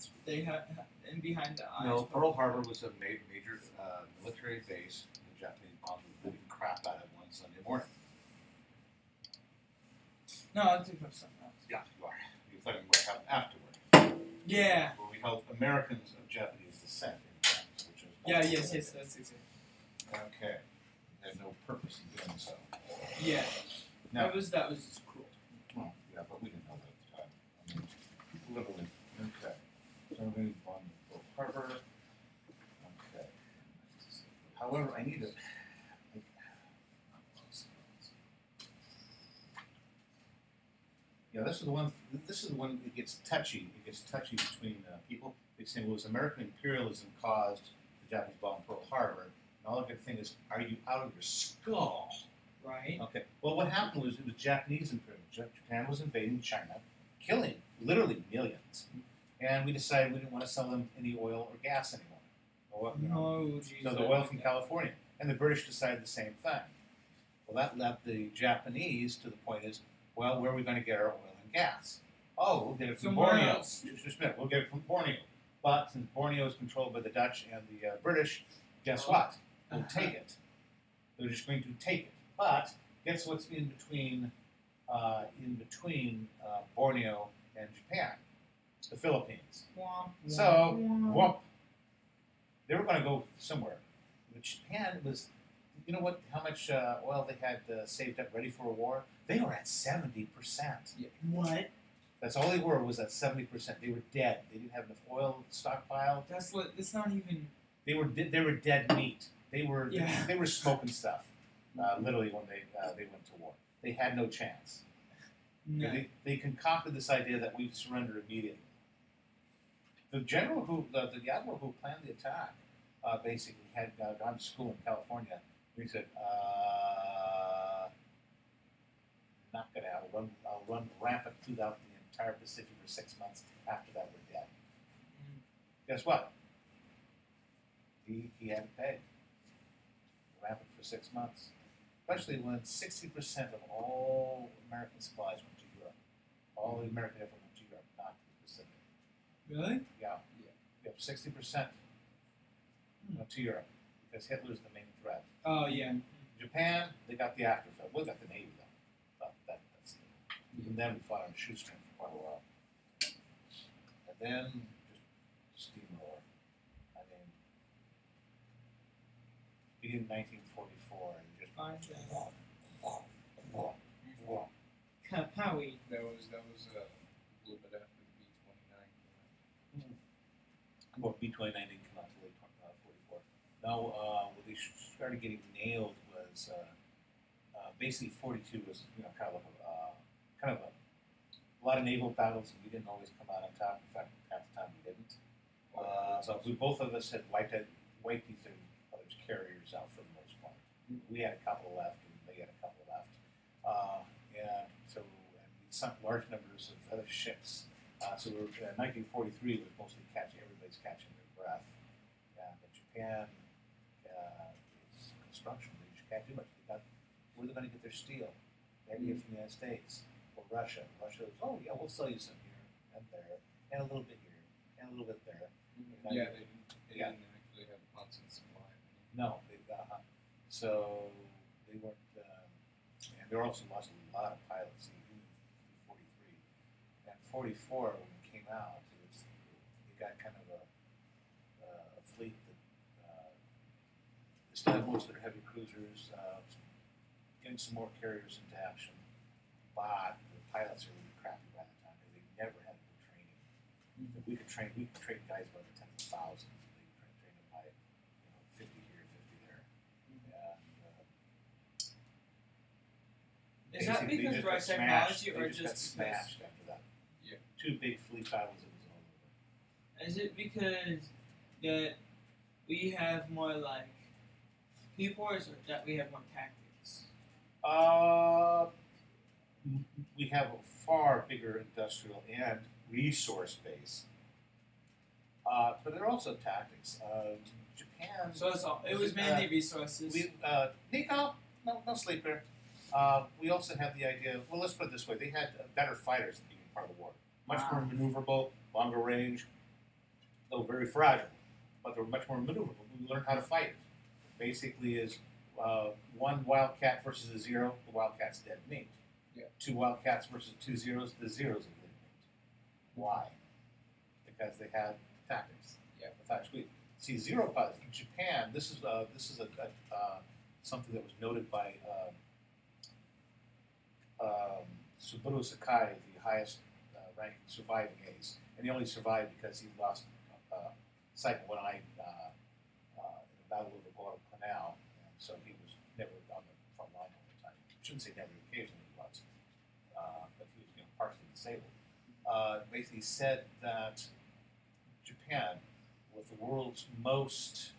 That's they had and behind the eyes. No, Pearl Harbor was a major military base. The Japanese bombed the living crap out of one Sunday morning. No, I think of something else. Yeah, you are. You thought it would happen afterward. Yeah. Where we held Americans of Japanese descent in France, which was Yeah. Yes. That's exactly. okay. Had no purpose in doing so. Yeah. Now, That was just cruel. well, yeah, but we didn't know that at the time. I mean, literally. Okay. So we're going to bomb Pearl Harbor. Okay. However, I need a. Yeah, this is the one. This is the one that gets touchy. It gets touchy between people. They say, "Well, it was American imperialism caused the Japanese bomb Pearl Harbor." And all I can think is, "Are you out of your skull?" Right. Okay. Well, what happened was it was Japanese imperialism. Japan was invading China, killing literally millions, and we decided we didn't want to sell them any oil or gas anymore. Oil, No, geez, so the oil from California, and the British decided the same thing. Well, that left the Japanese to the point is, well, where are we going to get our oil and gas? Oh, we'll get it from Somewhere Borneo. else. Just a minute, we'll get it from Borneo. But since Borneo is controlled by the Dutch and the British, guess what? We'll take it. They're just going to take it. But guess what's in between Borneo and Japan? The Philippines. So, whoop. They were going to go somewhere. But Japan was, you know what? How much oil they had saved up, ready for a war? They were at 70%. Yeah. What? That's all they were, was at 70%. They were dead. They didn't have enough oil stockpiled. That's not even. They were dead meat. They were Yeah. they were smoking stuff. Literally, when they went to war, they had no chance. No. They concocted this idea that we'd surrender immediately. The general the admiral who planned the attack, basically had gone to school in California. He said, "Not gonna. I'll run rampant throughout the entire Pacific for 6 months. After that, we're dead." Guess what? He had to pay. Rampant for 6 months. Especially when 60% of all American supplies went to Europe. All the American effort went to Europe, not to the Pacific. Really? Yeah. Yep, 60% went to Europe because Hitler's the main threat. Oh yeah. Japan, they got the afterthought. We got the Navy though. But that's even then we fought on a shoestring for quite a while. And then just steamroller. I mean, beginning 1944 and just Find that. That Kapowie. was a little bit after the B-29. Well, B-29 didn't come out until late 44. No, what they started getting nailed was basically 42 was kind of a lot of naval battles, and we didn't always come out on top. In fact, half the time we didn't. So both of us had wiped these other carriers out for the most part. We had a couple left, and they had a couple left, and we sunk large numbers of other ships. So 1943 was mostly everybody's catching their breath. But Japan, it's construction. They just can't do much. Where are they going to get their steel? They have to get it from the United States or Russia. Russia was, oh yeah, we'll sell you some here and there, and a little bit here, and a little bit there. Yeah, they didn't actually have constant supply. No, so they weren't, and they also lost a lot of pilots in 43. And 44, when it came out, they got kind of a fleet that they still had most of their heavy cruisers, getting some more carriers into action, but the pilots are really crappy by the time. They never had good training. We could train guys by the tens of thousands. They could train them by 50 here, 50 there. Is that basically, because they right just got technology smashed. or They just got just smashed after that? Yeah. 2 big fleet battles, it was all over. Is it because that we have more like people, or is it that we have more tactics? We have a far bigger industrial and resource base, but there are also tactics. Japan. So it was mainly resources. Nico, no sleeper. We also have the idea. Well, let's put it this way: they had better fighters at the beginning part of the war, much more maneuverable, longer range. though very fragile, but they were much more maneuverable. We learned how to fight it. Basically, is one wildcat versus a zero, the wildcat's dead meat. Yeah. Two wildcats versus two zeros, the zeros are dead meat. Why? Because they had tactics. Yeah. The facts we see zero pilots in Japan. This is something that was noted by Suburo Sakai, the highest ranking surviving ace, and he only survived because he lost sight of one eye in the Battle of the Guadalcanal, and so he was never on the front line all the time. I shouldn't say never, occasionally he was, but he was partially disabled. Basically said that Japan, with the world's most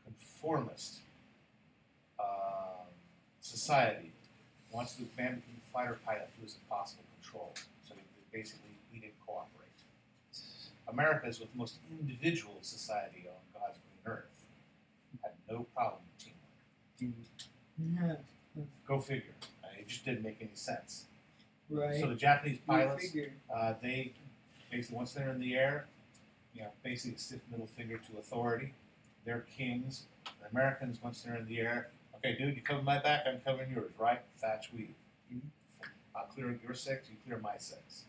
conformist society, wants to ban the fighter pilot who is impossible control. So basically, we didn't cooperate. America is with the most individual society on God's green earth. Had no problem with teamwork. Yeah. Go figure. It just didn't make any sense. Right. So the Japanese pilots, Figure. they basically, once they're in the air, basically a stiff middle finger to authority. They're kings. The Americans, once they're in the air, okay, dude, you cover my back, I'm covering yours, right? Thatch weave. I'll clear your six, you clear my six.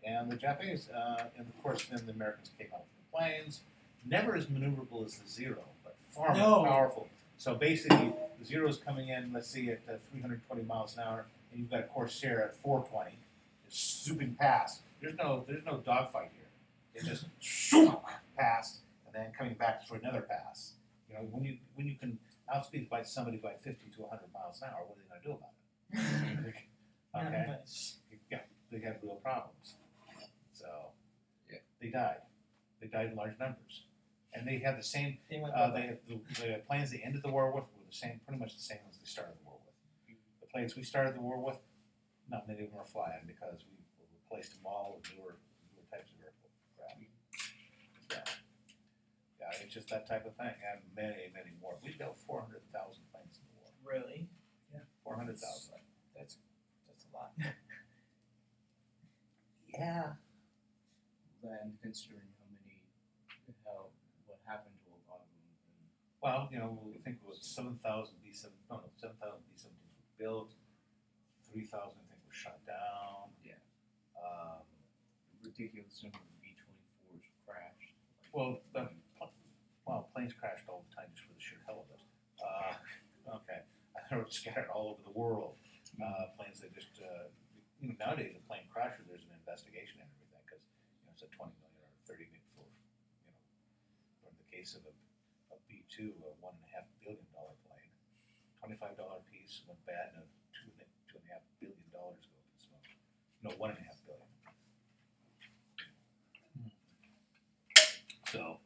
And the Japanese, and of course, then the Americans came out with the planes. Never as maneuverable as the zero, but far more powerful. So basically, the zero is coming in, let's see, at 320 miles an hour, and you've got a Corsair at 420. It's zooming past. There's no dogfight here. It's just past, and then coming back for another pass. When you can outspeed by somebody by 50 to 100 miles an hour, what are they going to do about it? Okay. Yeah, they had real problems. So they died. They died in large numbers, and they had the same. The planes they ended the war with were the same, pretty much the same as they started the war with. The planes we started the war with, not many of them were flying because we replaced them all with newer types of aircraft. So, yeah, it's just that type of thing, and many more. We built 400,000 planes in the war. Really? Yeah. 400,000. That's a lot. Yeah. And considering what happened to a lot of them. Well, I think it was 7,000 B-7. No, 7,000 B-17s were built. 3,000, I think, were shot down. Yeah. Ridiculous number of B-24s crashed. Well, planes crashed all the time just for the sheer hell of it. Okay, they were scattered all over the world. Planes that just nowadays a plane crashes, there's an investigation and everything because it's a 20 million or 30 million for or in the case of a B-2, a $1.5 billion plane, $25 piece went bad and $2.5 billion go up in smoke. No, $1.5 billion. So,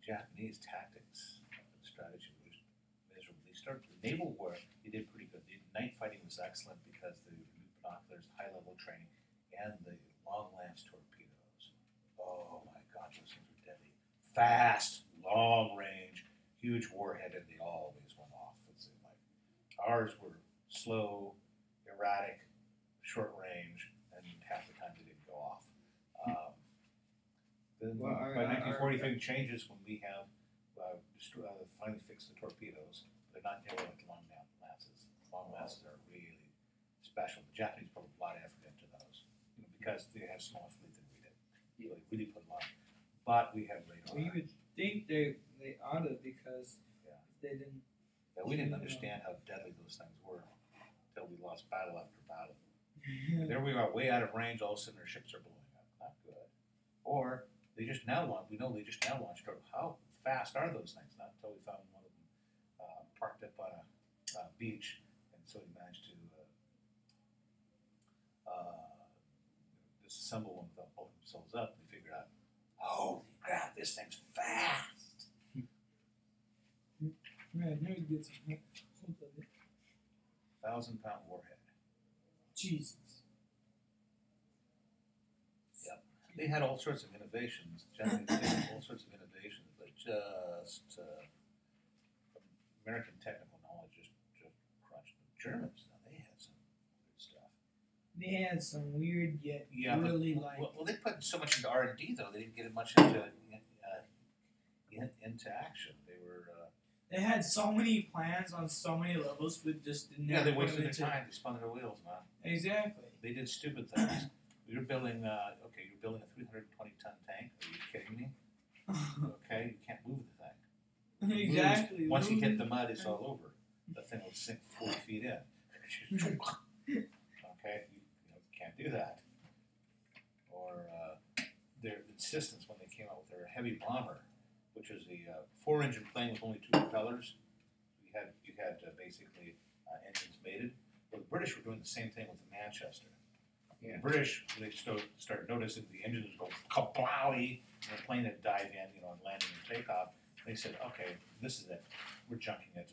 Japanese tactics, strategy was miserable. They started the naval war. They did pretty good. The night fighting was excellent because the new binoculars, high-level training, and the long-lance torpedoes. Oh my God, those things were deadly. Fast, long range, huge warhead, and they always went off. It seemed like ours were slow, erratic, short range, and half the time they didn't go off. By 1940, thing changes when we have finally fixed the torpedoes. They're not nearly like long lances. Long lances are really special. The Japanese put a lot of effort into those, because they have smaller fleet than we did. We did put a lot, but we had radar. Well, you would think they ought to because they didn't. Yeah, we didn't understand how deadly those things were until we lost battle after battle. There we are, way out of range. All of a sudden, our ships are blowing up. Not good. Or they just now launched. We know they just now launched. How fast are those things? Not until we found one of them parked up on a beach, and so we managed to disassemble one without blowing themselves up. We figured out, holy crap, this thing's fast. Right, now you get some hold of it. 1,000-pound warhead. Jesus. They had all sorts of innovations. Japanese had all sorts of innovations, but just American technical knowledge just crunched. The Germans, now they had some good stuff. They had some weird yet Yeah, really but, like. well, they put so much into R&D though. They didn't get much into action. They were. They had so many plans on so many levels, but just didn't. Yeah, they put wasted them their into- time. They spun their wheels, man. Exactly. They did stupid things. You're building. Okay, you're building a 320-ton tank. Are you kidding me? Okay, you can't move the thing. Exactly. Once you hit the mud, it's all over. The thing will sink 40 feet in. Okay, you can't do that. Or their insistence when they came out with their heavy bomber, which was a 4-engine plane with only 2 propellers. You had basically engines mated. Well, the British were doing the same thing with the Manchester. Yeah. The British, they started noticing the engines would go kablowy, and the plane would dive in, and landing and takeoff. They said, okay, this is it. We're junking it.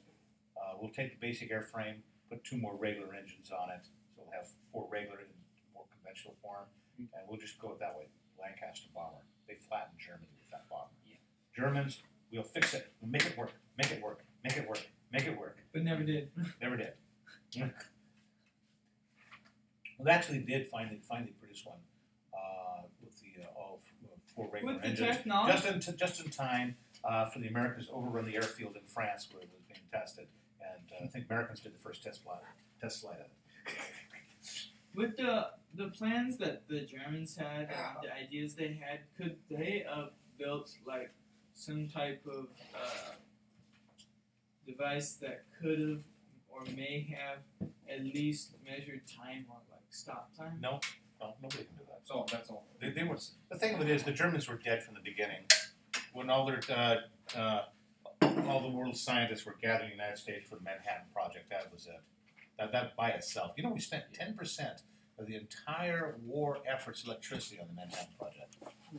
We'll take the basic airframe, put 2 more regular engines on it, so we'll have 4 regular in more conventional form, and we'll just go it that way. Lancaster bomber. They flattened Germany with that bomber. Yeah. Germans, we'll fix it. We'll make it work. Make it work. Make it work. Make it work. But never did. Never did. Well, they actually did finally produce one with the all 4 regular With the engines, technology. just in time for the Americans to overrun the airfield in France where it was being tested, and I think Americans did the first test flight of it. With the plans that the Germans had and the ideas they had, could they have built like some type of device that could have or may have at least measured time or like stop time? No, nobody can do that. That's all. They were. The thing of it is, the Germans were dead from the beginning. When all their all the world's scientists were gathered in the United States for the Manhattan Project, that was it. That by itself, we spent 10% of the entire war effort's electricity on the Manhattan Project.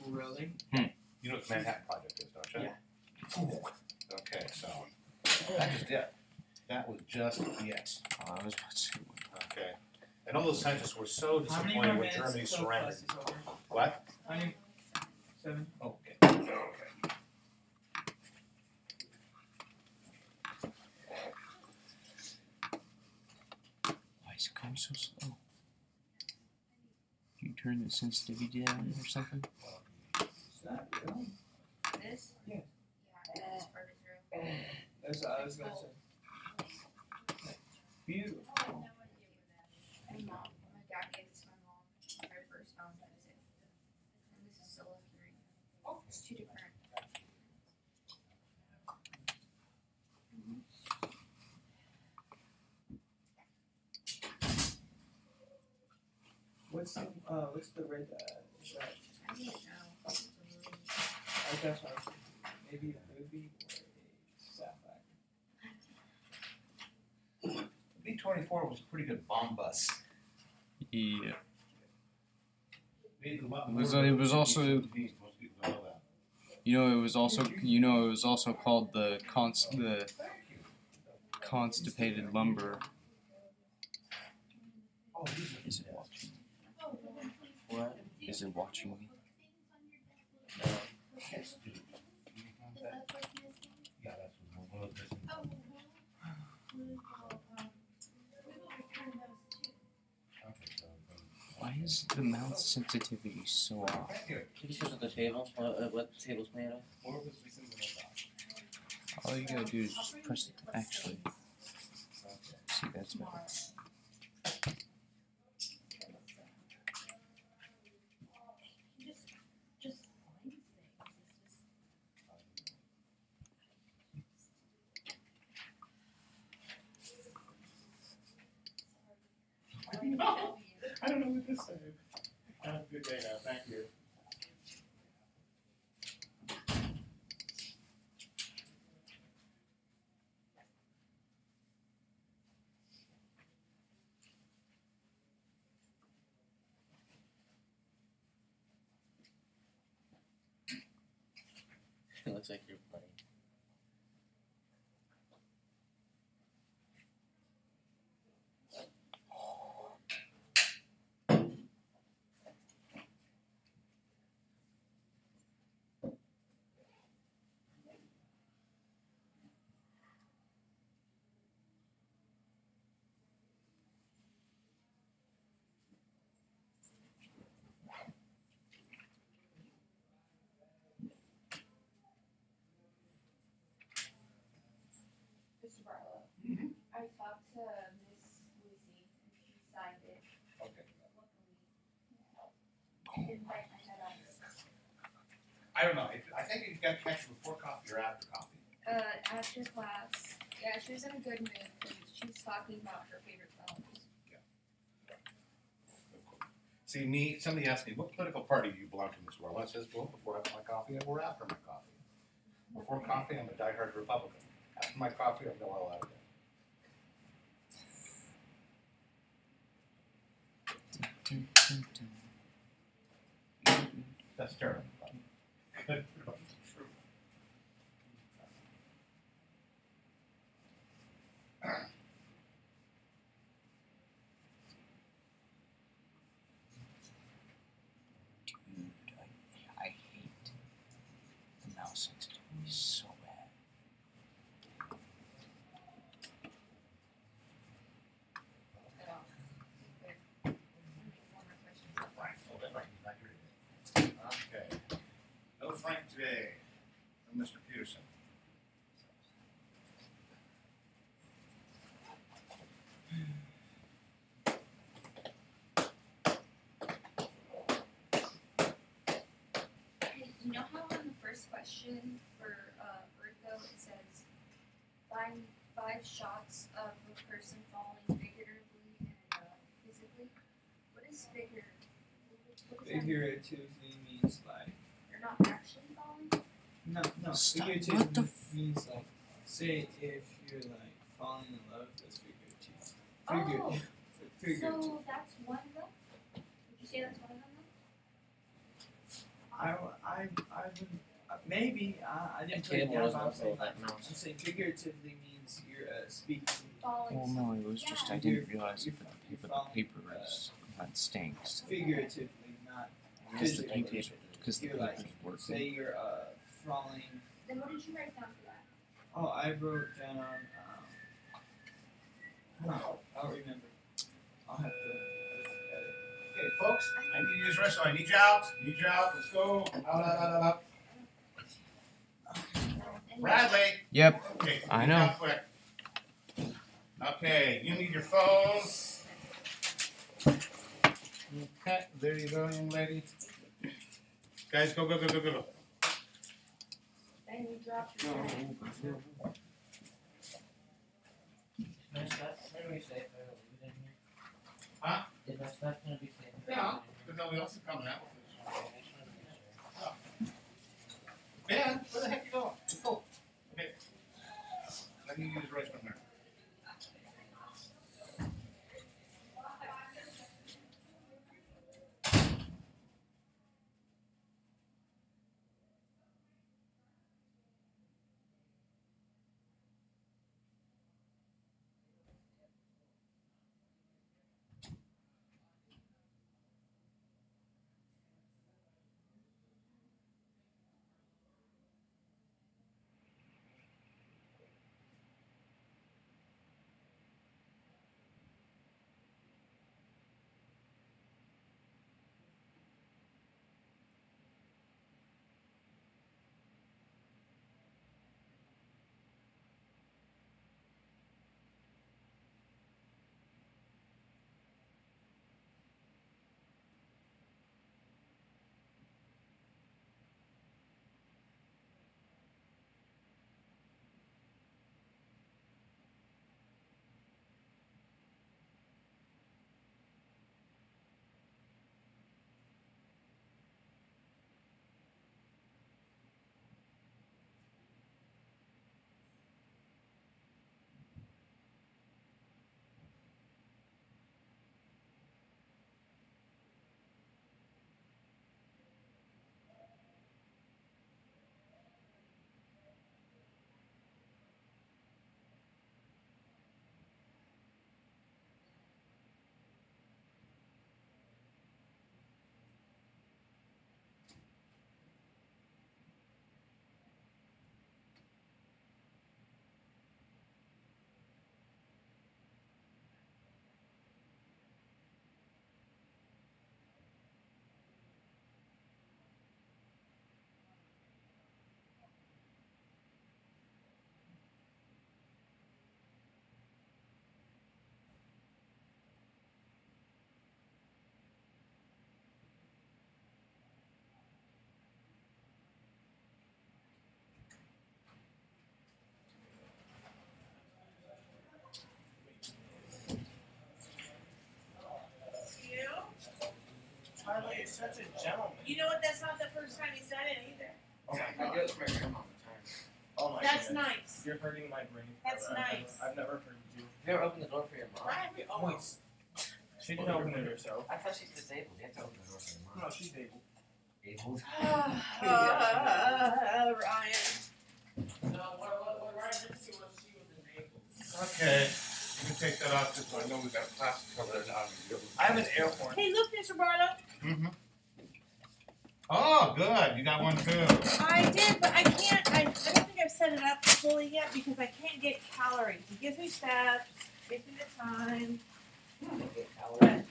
Really? You know what the Manhattan Project is, don't you? Yeah. Okay, so that just it. That was just it. I was about to say, Okay. And all those scientists were so How many disappointed more when minutes Germany till surrendered. class is over? What? How many? 7. Okay. why is it going so slow? Do you turn the sensitivity down or something? Is that real? This? Yeah. Yeah, this part is real. That's what I was gonna say. Beautiful. My mom, my dad gave this to my mom when I first found it. And this is Solo 3. Oh, it's 2 different. What's the red? Is that? I didn't know. It's a movie. I guess I was thinking maybe a movie or a sapphire. B-24 was a pretty good bomb bus. Yeah. It was also- most people know that. It was also called the constipated lumber. Oh, Is it watching? What? Is it watching me? yes, dude. Yeah, that's one of those. Why is the mouth sensitivity so off? Thank you. Because of the table, what the table's made of. All you gotta do is just press it. Actually, see, that's better. I don't know what this says. Have a good day now. Thank you. It looks like you're playing. I talked to Miss Lucy and she signed it. Okay. Luckily. I didn't bite my head off. I don't know. I think you got to catch her before coffee or after coffee. After class. Yeah, she was in a good mood because she's talking about her favorite films. See, somebody asked me, what political party do you belong to, Mr. Warren? I says, well, before I have my coffee or after my coffee. Before coffee, I'm a diehard Republican. After my coffee, I'm no hell out of there. That's terrible. Good. True. Dude, I hate the mouse sensitivity so bad. Okay. No Frank today. No Mr. Peterson. Hey, you know how on the first question for Virgo it says find 5 shots of a person falling figuratively and physically? What is figurative? What does that mean? Figuratively means like They're not actually falling? no. Stop. Figuratively What the means like say if you're like falling in love, that's figurative. Oh, Figurative. so that's one of them? Would you say that's one of them I wouldn't. Maybe I A didn't put it table down. is But I'm also saying, that I'm mouse. saying figuratively means you're speaking. Falling. Well, no, it was just I Yeah. didn't realize You're that the falling, paper is not stinks. Figuratively, not Because the physically. paper's because the You're like paper's say working. you're falling. Then what did you write down for that? Oh, I wrote down. I'll remember. I'll have to. Okay, folks, I need to use the restroom. I need you out. Need you out. Let's go. Out. And Bradley. Yep, Okay, I get know. down quick. Okay, you need your phone. Okay, there you go, young lady. Guys, go. then you dropped your pen. My stuff gonna be safe. I don't leave it in here. Huh? Is my stuff gonna be safe? Yeah, but nobody else is coming out with this. Ben, where the heck you going? Go. Okay. Let me use the restroom there. such a gentleman. You know what? That's not the first time he said it either. Oh my I god. do it for my grandma all the time. Oh my That's goodness. nice. You're hurting my brain. That's forever. nice. I've never heard you. Have you ever opened the door for your mom? Right. Always. She didn't open it herself. I thought she's disabled. You have to open the door for your mom. No, she's able. Able? Ryan. No, what Ryan didn't see was she was enabled. Okay, you can take that off because I know we got plastic cover there now. I have an air horn. Hey, look, Mr. Barlow. Mm-hmm. Oh, good. You got one too. I did, but I can't. I don't think I've set it up fully yet because I can't get calories. It gives me steps, gives me the time. Get calories.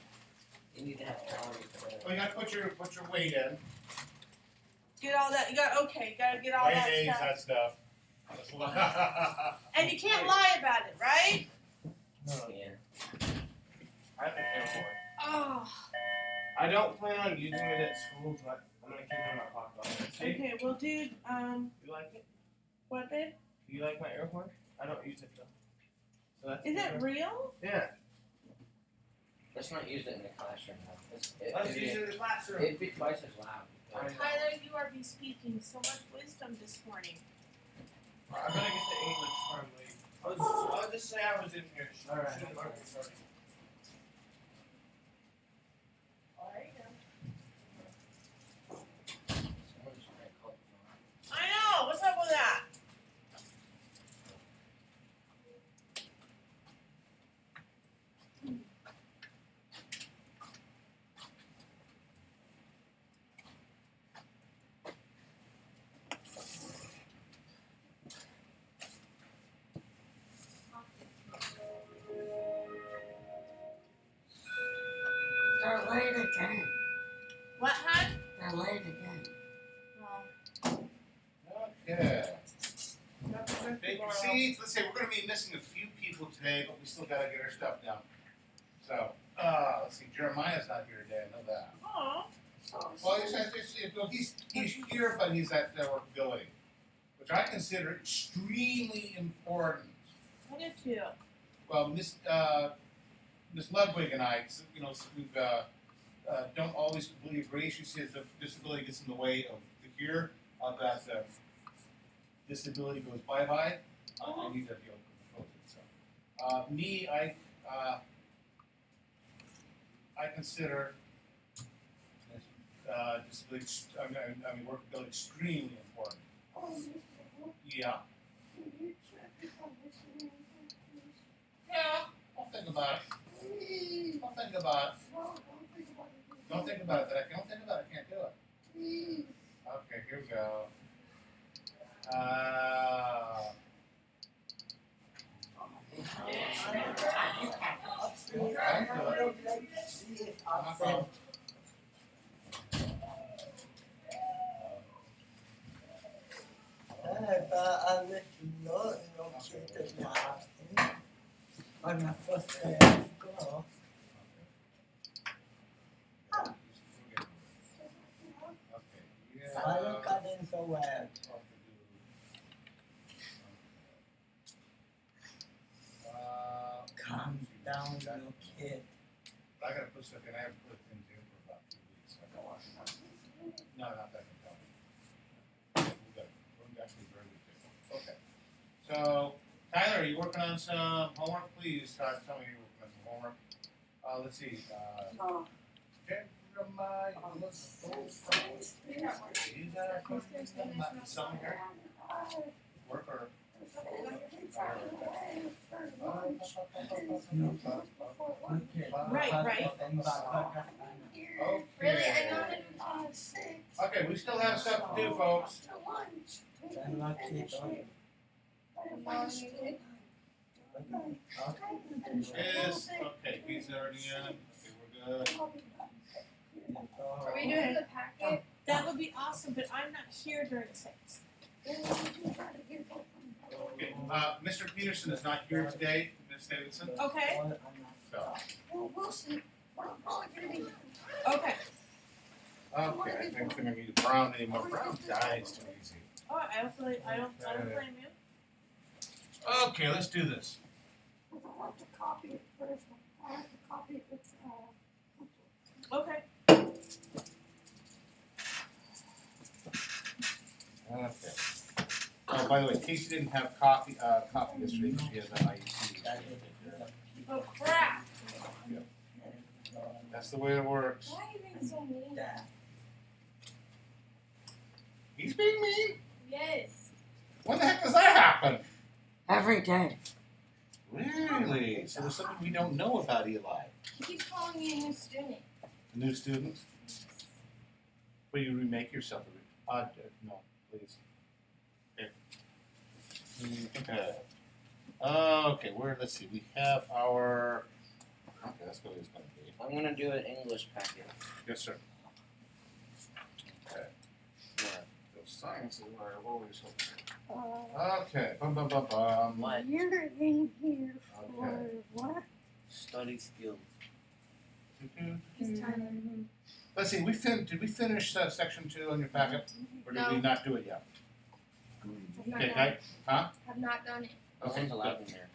You need to have calories for that. Well, you got to put your weight in. Get all that. You got okay. Gotta get all Weight that aids, stuff. that stuff. And you can't lie about it, right? No, Yeah. I have an air horn. Oh. I don't plan on using it at school, but I'm gonna keep it in my pocket. See? Okay. Well, dude. You like it? What, babe? Do you like my air horn? I don't use it though. So that's Is it real? Yeah. Let's not use it in the classroom though. Let's use it in the classroom. It'd be twice as loud. Tyler, you are bespeaking so much wisdom this morning. I better get the English firmly. I'll just say I was in here. Alright. Sorry. Someone's trying to call the phone. I know. What's up with that? They're late again. What, hon? They're late again. Okay. See, let's say we're going to be missing a few people today, but we still got to get our stuff done. So, let's see, Jeremiah's not here today, I know that. Aw. Well, he's here, but he's at workability, which I consider extremely important. I do too. Well, Miss Ludwig and I, we've don't always completely agree. She says the disability gets in the way of the here, that disability goes bye-bye. I need to be able to propose it. So, I consider disability, workability extremely important. Yeah. Yeah, I'll think about it. I'll think about it. Don't think about it. Don't think about it. I can't do it. Okay, here we go. On my first day of school. I look at it so well. Calm down, little kid. I gotta put stuff in. I haven't put things in for about 2 weeks. So I don't want to. No, not that compelling. We're actually very good. Okay. So, Tyler, are you working on some homework? Please tell me you're working on some homework. Let's see. Jeremiah, some here? Work or? Right. Really, I Okay. know how to do class. Okay, we still have stuff to do, folks. Is okay, he's already in. Okay, we're good. Are we doing the packet? That would be awesome, but I'm not here during 6. Okay, Mr. Peterson is not here today, Ms. Davidson. Okay. So, We'll see. I'm probably gonna be. Okay. okay, I think we're gonna need Brown anymore. Brown dies too easy. Oh, I don't blame you. Okay, let's do this. I have to copy it first. I have to copy it. Okay. by the way, Casey didn't have coffee yesterday because she has an IEP. Oh crap! That's the way it works. Why are you being so mean? He's being mean? Yes. When the heck does that happen? Every day. Really? So there's something we don't know about Eli. He keeps calling me a new student. A new student? Will you remake yourself? No, please. Here. Okay. Okay, let's see. We have our. Okay, that's what it's going to be. I'm gonna do an English packet. Yes, sir. Okay. Yeah. So science is where I've always hoped. Okay. Bum, bum, bum, bum. What? You're in here for Okay. what? Study skills. He's Tyler. Let's see. Did we finish section 2 on your packet, or did we No. not do it yet? I've not Okay, done guys. it. Huh? I've not done it. No Okay. one's allowed in there.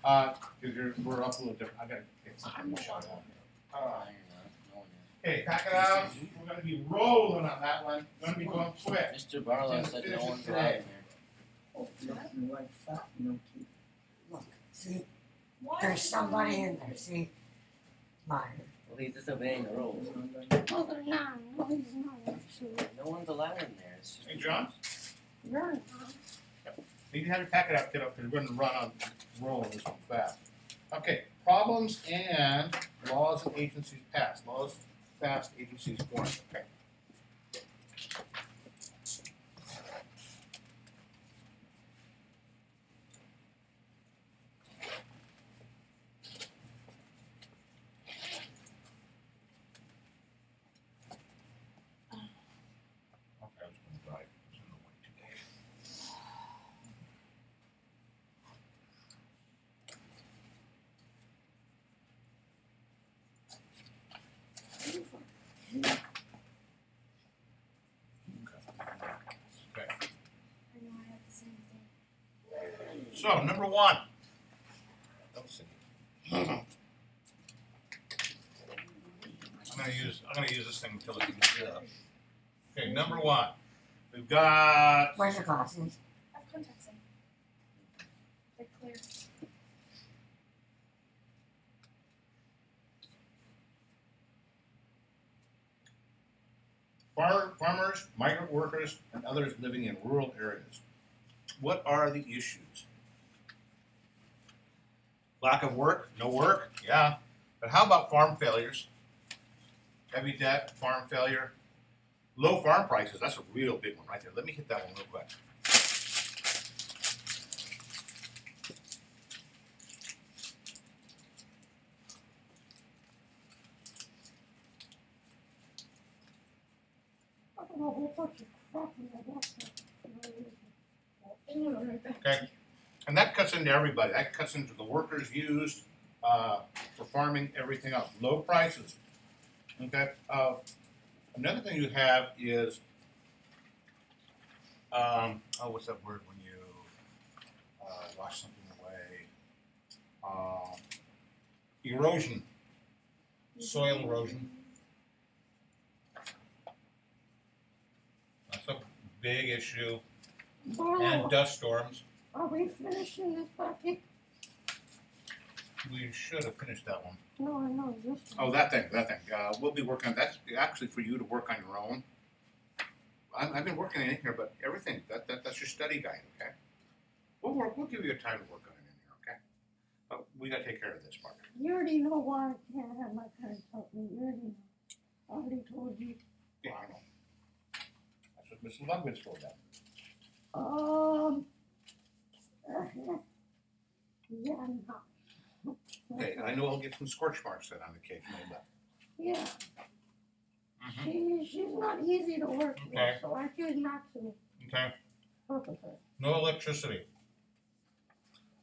Because we're up a little different. I gotta get something to shut out. No, you're not. No one Okay, pack it out. We're gonna be rolling on that one. Gonna be going quick. is. Mr. Barlow said no one's allowed in there. Oh, nothing like fat, no teeth. Look, see, Why there's is it somebody on in there, see? Mine. Well, he's disobeying the rules. Oh, they're not. No, he's not actually. No one's allowed in there. It's just Hey, John. You're You can have your packet out, kiddo, because we're gonna run on rolling this one fast. Okay, problems and laws and agencies passed. Laws passed, agencies formed. Okay. Okay, I was gonna drive. It's in the way today. Okay. I know I have the same thing. So, number 1. Let's see. I'm gonna use this thing until it can get up. Okay, number 1. We've got Where's your glasses? I have contacts in. They're clear. farmers, migrant workers, and others living in rural areas. What are the issues? Lack of work? No work? Yeah. But how about farm failures? Heavy debt, farm failure, low farm prices. That's a real big one right there. Let me hit that one real quick. I don't know, a whole bunch of crap in that laptop. Okay, and that cuts into everybody. That cuts into the workers used for farming, everything else. Low prices. Okay. Another thing you have is what's that word when you wash something away? Erosion, soil erosion. That's a big issue. And Barlow, dust storms. are we finishing this bucket? We should have finished that one. No, I know, this Oh, one. that thing. We'll be working on that's actually for you to work on your own. I've been working in here, but everything that's your study guide. Okay, we'll give you a time to work on it in here. Okay, but we got to take care of this part. You already know why I can't have my parents help me. You already know. I already told you. Yeah, I know. That's what Mrs. Ludwig's for. That. Yeah, no. Okay, I know I'll get some scorch marks then on occasion. But Yeah. She's not easy to work with, Okay. so I choose not to okay, work with her. no electricity.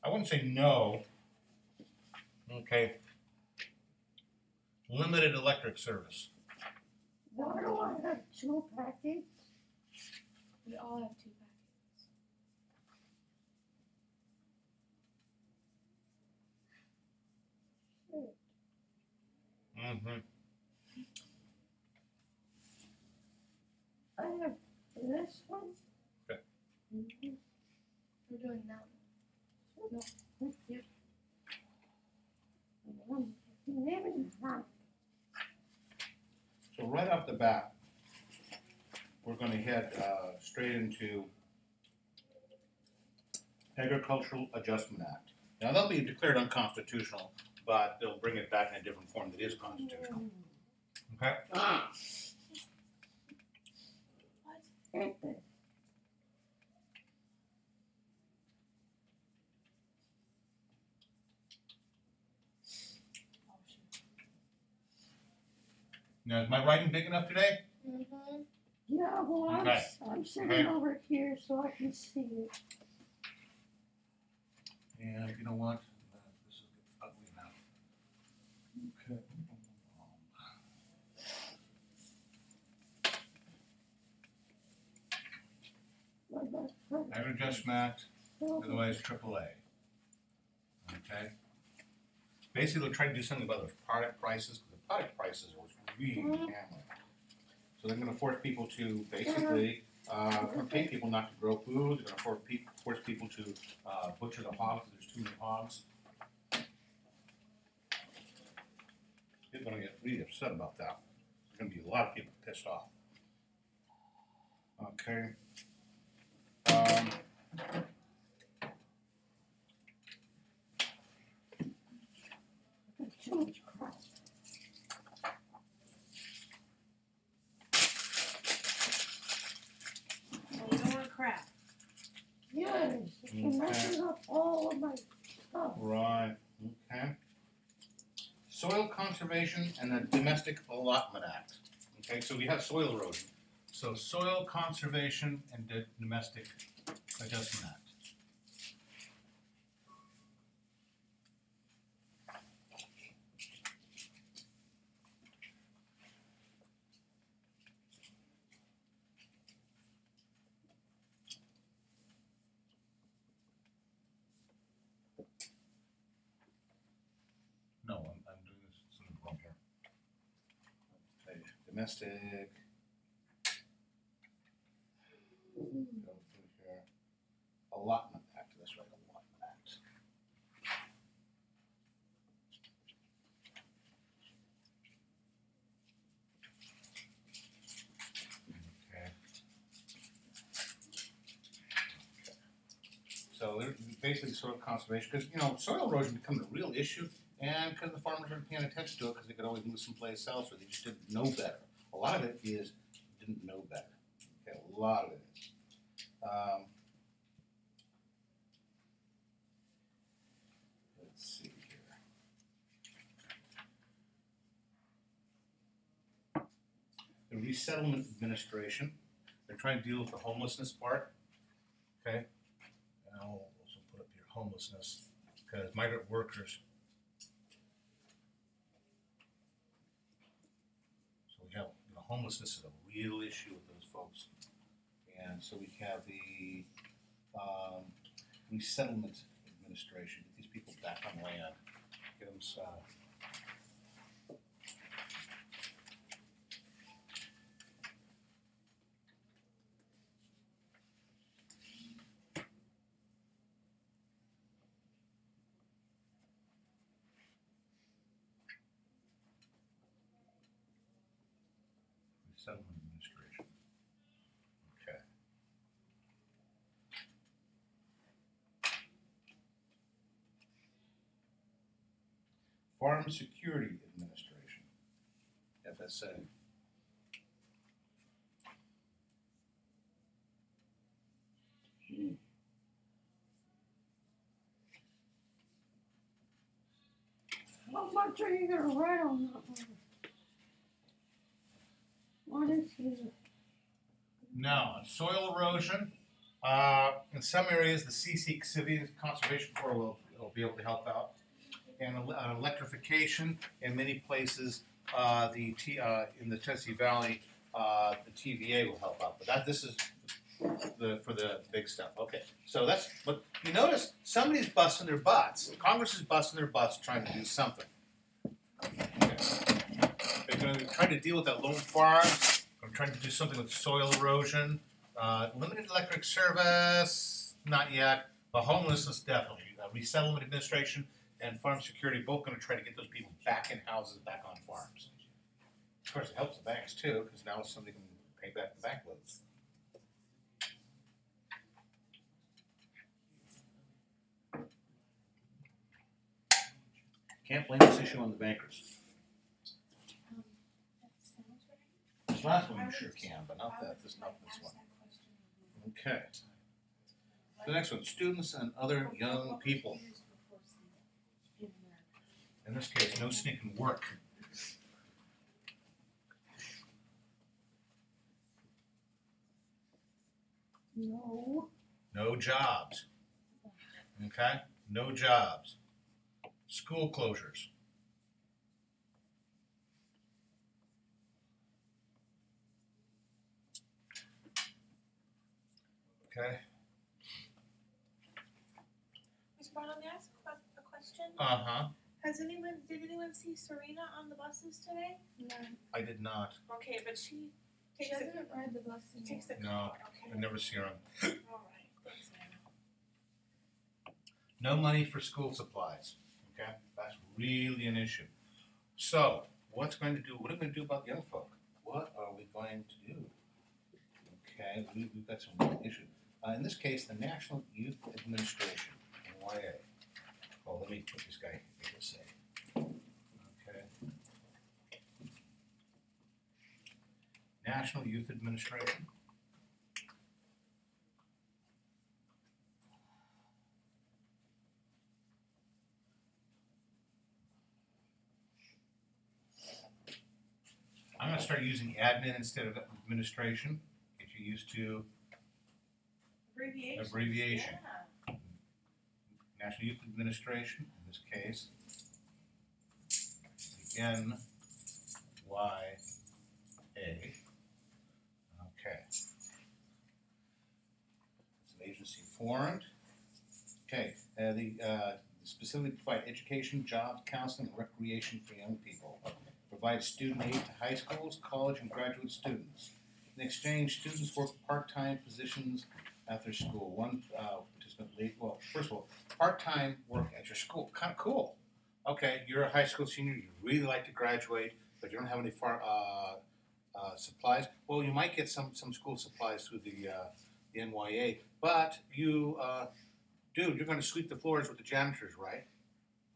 I wouldn't say no. Okay. Limited electric service. Why do I have 2 packets? We all have 2 packets. Mm-hmm. I have this one. Okay. Mhm. doing that So right off the bat, we're going to head straight into Agricultural Adjustment Act. Now that'll be declared unconstitutional, but they'll bring it back in a different form that is constitutional. Okay. Now, is my writing big enough today? Mm-hmm. Yeah, well, Okay. I'm sitting Okay. over here so I can see it. And you know what? This is ugly now. Okay. Ag Adjustment Act, otherwise AAA. Okay. Basically, they're trying to do something about those product prices, because the product prices are really hammering. So they're going to force people to basically pay people not to grow food. They're going to force people to butcher the hogs if there's too many hogs. People are going to get really upset about that. There's going to be a lot of people pissed off. Okay. Too much crap. Well, you don't want crap. Yes, it messes up all of my stuff. Right. Okay. Soil Conservation and the Domestic Allotment Act. Okay, so we have soil erosion. So Soil Conservation and the Domestic Adjustment Act. No, I'm doing this something wrong here. Okay, domestic. Go through here. Allotment Act. That's right, Allotment Act. Okay. So they're basically soil conservation, because soil erosion becoming a real issue, and because the farmers aren't paying attention to it, because they could always move someplace else, or they just didn't know better. A lot of it is didn't know better. Okay, a lot of it is. Let's see here. The Resettlement Administration. They're trying to deal with the homelessness part. Okay. And I'll also put up here homelessness, because migrant workers. So we have homelessness is a real issue with those folks. And so we have the Resettlement Administration, get these people back on land, get them Resettlement Administration. Okay. Farm Security Administration, FSA. How much are you gonna write on that one? What is it? Now, soil erosion. In some areas, the CC City Conservation Corps will be able to help out. And electrification in many places, in the Tennessee Valley, the TVA will help out. But this is for the big stuff. Okay, so that's. But you notice somebody's busting their butts. Congress is busting their butts trying to do something. Okay. They're going to try to deal with that lone farm. I'm trying to do something with soil erosion. Limited electric service, not yet. But homelessness, definitely. Resettlement administration and farm security both going to try to get those people back in houses, back on farms. Of course, it helps the banks too, because now somebody can pay back the bank loans. Can't blame this issue on the bankers. This last one you sure can, but not this one. Okay. The next one, students and other young people. In this case, no sneaking work. No. No jobs. Okay? No jobs. School closures. Okay? Ms. Barlow, may I ask a question? Uh-huh. Did anyone see Serena on the buses today? No. I did not. Okay, but she She takes doesn't ride the bus she takes the No, car. I Okay. never see her on. All right. Thanks, ma'am. No money for school supplies. Okay? That's really an issue. So, what are we going to do about young folk? What are we going to do? Okay, we've got some real issues. In this case, the National Youth Administration, NYA. Oh, let me put this guy here to say. Okay. National Youth Administration. I'm going to start using admin instead of administration. Get you used to Abbreviation. Yeah. National Youth Administration, in this case, the NYA. Okay. It's an agency formed. Okay, the specifically provide education, jobs, counseling, and recreation for young people. Provide student aid to high schools, college, and graduate students. In exchange, students work part-time positions after school. One participant lead. Well, first of all, part-time work at your school, kind of cool. Okay, you're a high school senior. You really like to graduate, but you don't have any supplies. Well, you might get some school supplies through the NYA. But you, dude, you're going to sweep the floors with the janitors, right?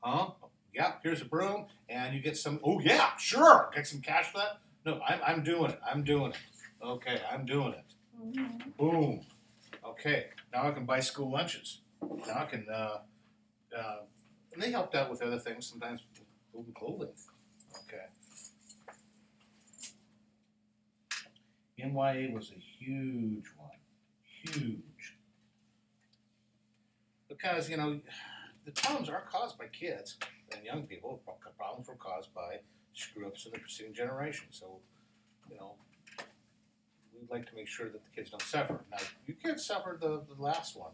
Huh? Yeah. Here's a broom, and you get some. Oh yeah, sure. Get some cash for that. No, I'm doing it. I'm doing it. Okay, I'm doing it. Mm-hmm. Boom. Okay, now I can buy school lunches. Now I can, and they helped out with other things, sometimes food and clothing. Okay. NYA was a huge one. Huge. Because, you know, the problems aren't caused by kids and young people. Problems were caused by screw-ups in the preceding generation. So, you know, we'd like to make sure that the kids don't suffer. Now, you kids suffered the last one.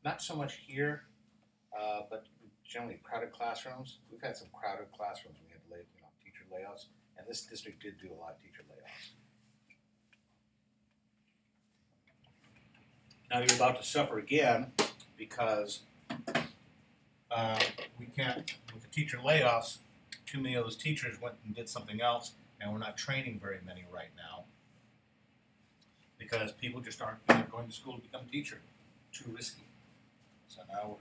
Not so much here, but generally crowded classrooms. We've had some crowded classrooms. We had teacher layoffs, and this district did do a lot of teacher layoffs. Now you're about to suffer again because we can't, with the teacher layoffs, too many of those teachers went and did something else, and we're not training very many right now. Because people just aren't going to school to become a teacher. Too risky. So now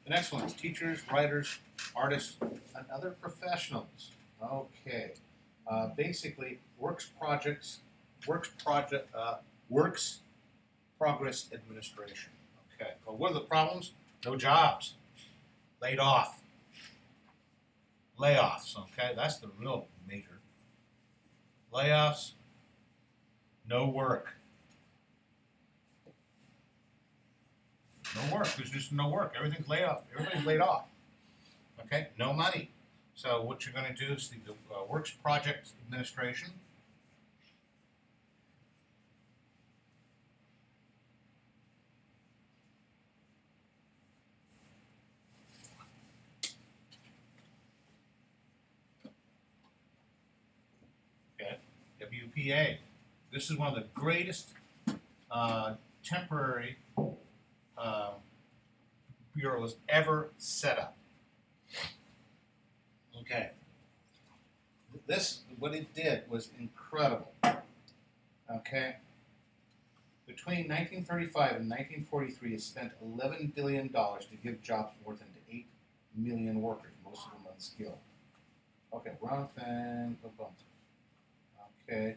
the next one is teachers, writers, artists, and other professionals. Okay. Basically, works progress administration. Okay. Well, what are the problems? No jobs. Laid off. Layoffs. Okay. That's the real major. Layoffs. No work. No work. There's just no work. Everything's laid off. Everybody's laid off. Okay? No money. So what you're going to do is the Works Project Administration. Okay? WPA. This is one of the greatest temporary Bureau was ever set up. Okay. This, what it did was incredible. Okay. Between 1935 and 1943, it spent $11 billion to give jobs more than 8 million workers, most of them unskilled. Okay, wrong thing. Okay.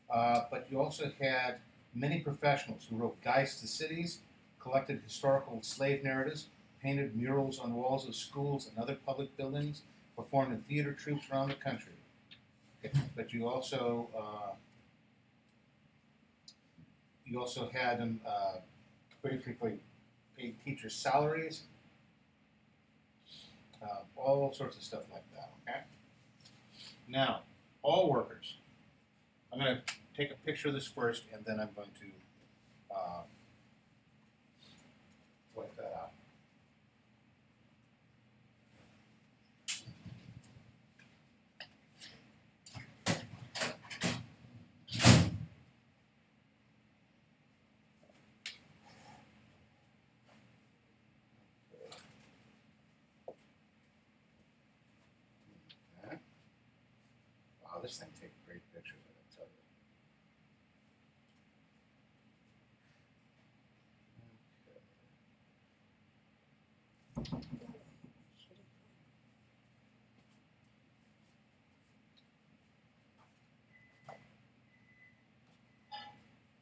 But you also had many professionals who wrote guides to cities, collected historical slave narratives, painted murals on walls of schools and other public buildings, performed in theater troupes around the country. Okay. But you also had them basically paid teachers' salaries, all sorts of stuff like that. Okay. Now, all workers. I'm going to take a picture of this first, and then I'm going to wipe that out. Okay. Wow, this thing takes great pictures, I gotta tell you.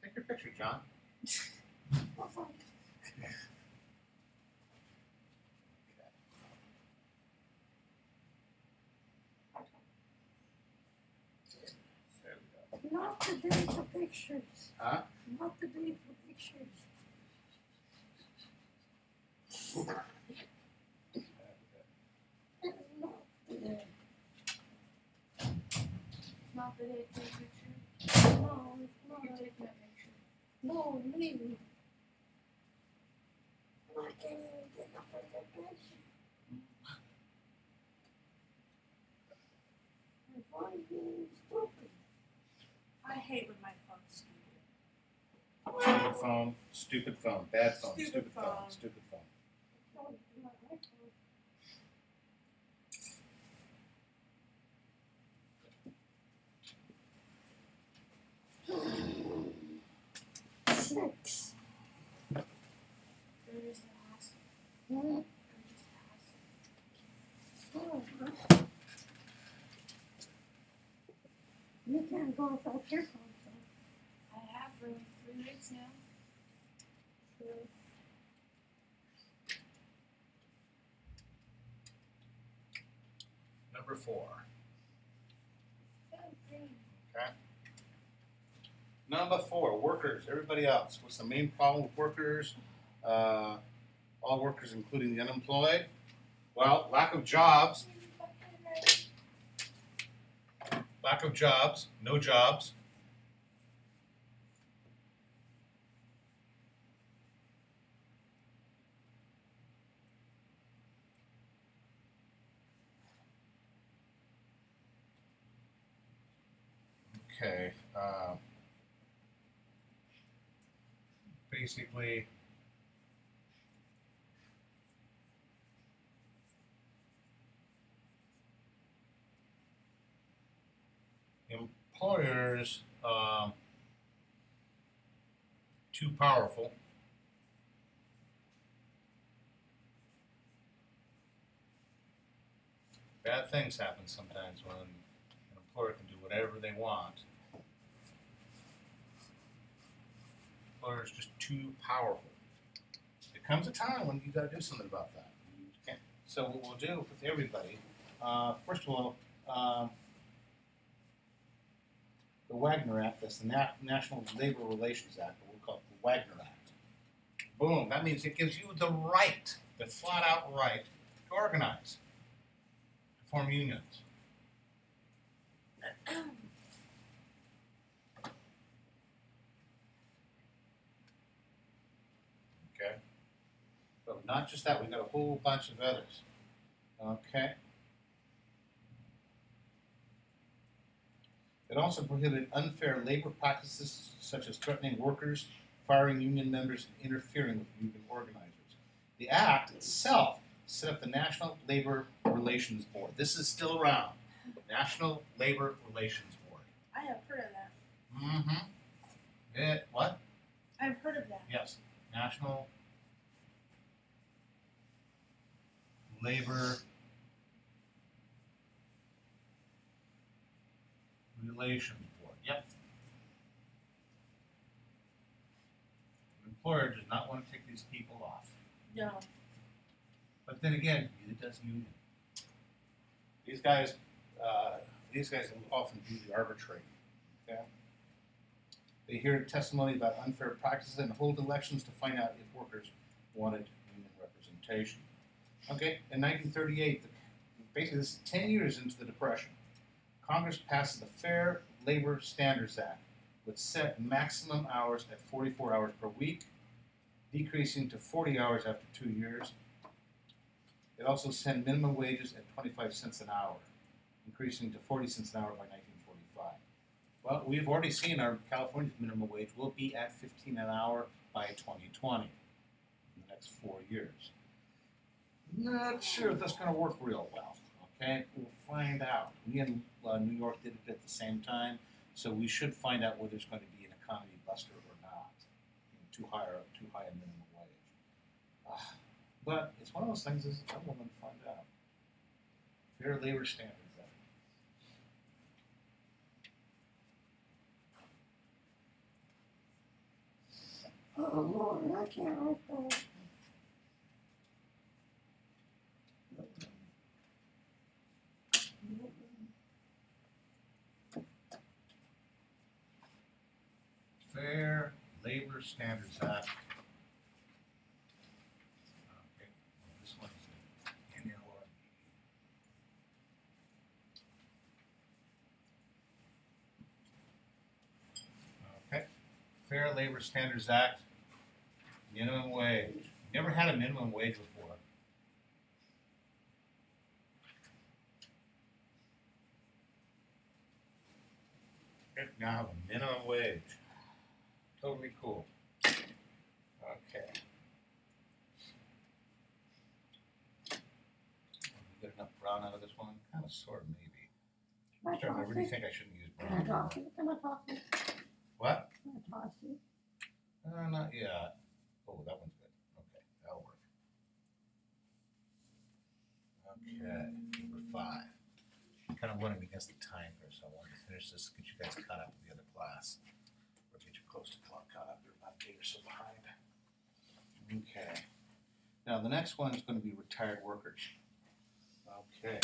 Take your picture, John. There we go. Not the day for pictures. Huh? Not the day for pictures. It's not the day. It's not the day for a picture. No, it's not. You're taking a picture. No, leave. I can't even get up with the picture. My phone's being stupid. I hate when my phone's stupid. Stupid phone, stupid phone, bad phone, Stupid stupid phone, phone. stupid phone. No, it's not my phone. 6. There is the hassle. Hmm? There is the hassle. Oh, you can't go without your phone. I have for like 3 weeks now. Number 4. Okay. Okay. Number 4, workers, everybody else. What's the main problem with workers? All workers, including the unemployed. Well, lack of jobs. Lack of jobs, no jobs. Okay. Basically, employers too powerful. Bad things happen sometimes when an employer can do whatever they want. Employers just too powerful. There comes a time when you got to do something about that. You can't. So what we'll do with everybody, first of all, the Wagner Act, that's the National Labor Relations Act, or we'll call it the Wagner Act. Boom, that means it gives you the right, the flat out right, to organize, to form unions. Okay? But not just that, we've got a whole bunch of others. Okay? It also prohibited unfair labor practices such as threatening workers, firing union members, and interfering with union organizers. The Act itself set up the National Labor Relations Board. This is still around. National Labor Relations Board. I have heard of that. Mm-hmm. What? I've heard of that. Yes. National Labor Relations Board. Yep. The employer does not want to take these people off. No. But then again, it does union. These guys often do the arbitrate. Okay? They hear testimony about unfair practices and hold elections to find out if workers wanted union representation. Okay, in 1938, basically this is 10 years into the Depression, Congress passes the Fair Labor Standards Act, which set maximum hours at 44 hours per week, decreasing to 40 hours after 2 years. It also set minimum wages at 25 cents an hour, increasing to 40 cents an hour by 1945. Well, we've already seen our California's minimum wage will be at 15 an hour by 2020, in the next 4 years. Not sure if that's going to work real well, okay? We'll find out. We in New York did it at the same time, so we should find out whether there's going to be an economy buster or not. Too high a minimum wage. But it's one of those things, I'm willing to find out. Fair Labor Standards Act. Oh Lord, I can't recall. Fair Labor Standards Act. Okay, this one's NLRB. Okay, Fair Labor Standards Act, minimum wage. Never had a minimum wage before. Okay, now have a minimum wage. Totally cool. Okay. Get enough brown out of this one? Kind of, sort of, maybe. Can I I toss really it? think I shouldn't use Can I brown. toss it? Can I toss it? What? Can I toss it? Not yet. Oh, that one's good. Okay, that'll work. Okay, number 5. I'm kind of running against the time here, so I wanted to finish this, get you guys caught up with the other class. Or get you close to caught up. You're about 8 or so behind. Okay. Now, the next one is going to be retired workers. Okay.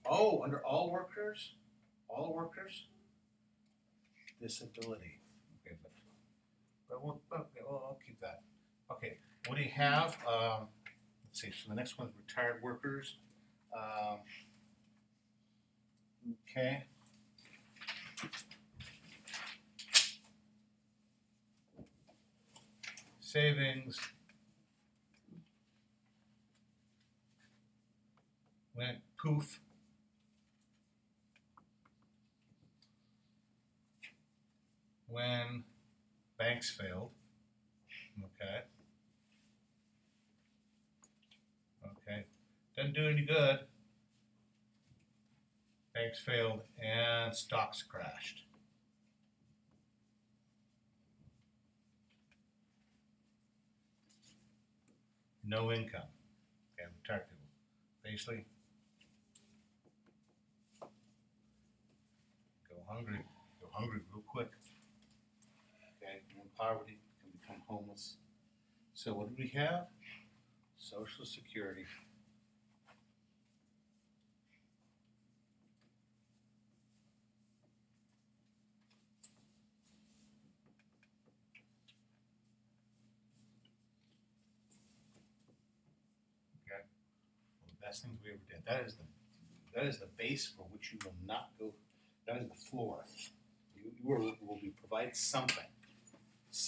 Oh, under all workers, disability. Okay, but I'll keep that. Okay, what do you have? Let's see. So the next one's retired workers. Okay. Savings went poof. When banks failed. Okay. Okay. Didn't do any good. Banks failed and stocks crashed. No income. Okay, retired people. Basically, go hungry real quick. Okay, and poverty can become homeless. So what do we have? Social Security. Okay. Well, the best things we ever did. That is the base for which you will not go. That is the floor. You will be provided something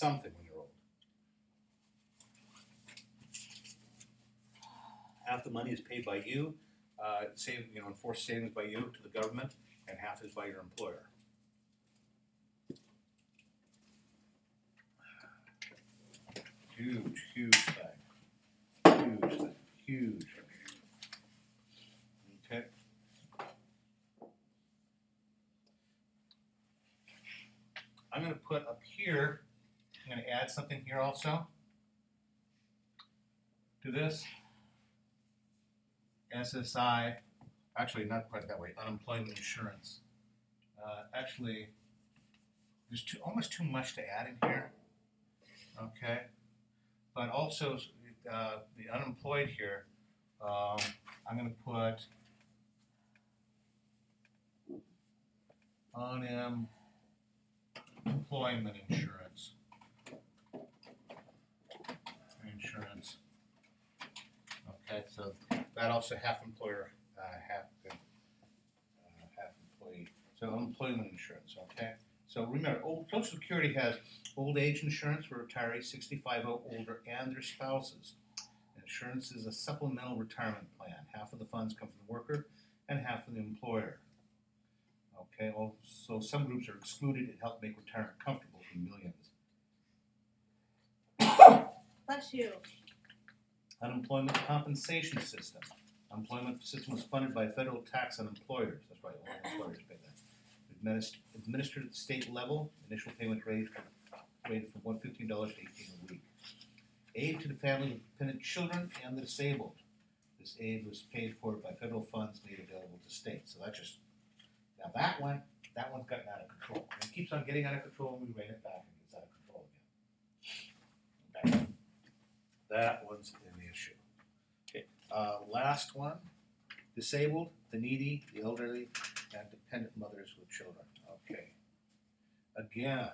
when you're old. Half the money is paid by you, enforced savings by you to the government, and half is by your employer. Huge thing. Huge thing. huge. Okay. I'm going to put up here, I'm going to add something here also to this. SSI, actually not quite that way, unemployment insurance. Actually, there's almost too much to add in here. Okay. But also the unemployed here, I'm going to put unemployment insurance. Okay, so that also half employer, half employee. So unemployment insurance. Okay. So remember, Social Security has old age insurance for retirees 65 or older and their spouses. Insurance is a supplemental retirement plan. Half of the funds come from the worker and half from the employer. Okay, so some groups are excluded. It helped make retirement comfortable for millions. Bless you. Unemployment compensation system. Unemployment system was funded by federal tax on employers. That's right, all employers pay that. Administered at the state level. Initial payment ranged from $115 to $18 a week. Aid to the family of dependent children and the disabled. This aid was paid for by federal funds made available to states. So that's just, now that one's gotten out of control. And it keeps on getting out of control and we rein it back and it gets out of control again. Okay. That one's an issue. Okay, last one. Disabled, the needy, the elderly, and dependent mothers with children. Okay. Again,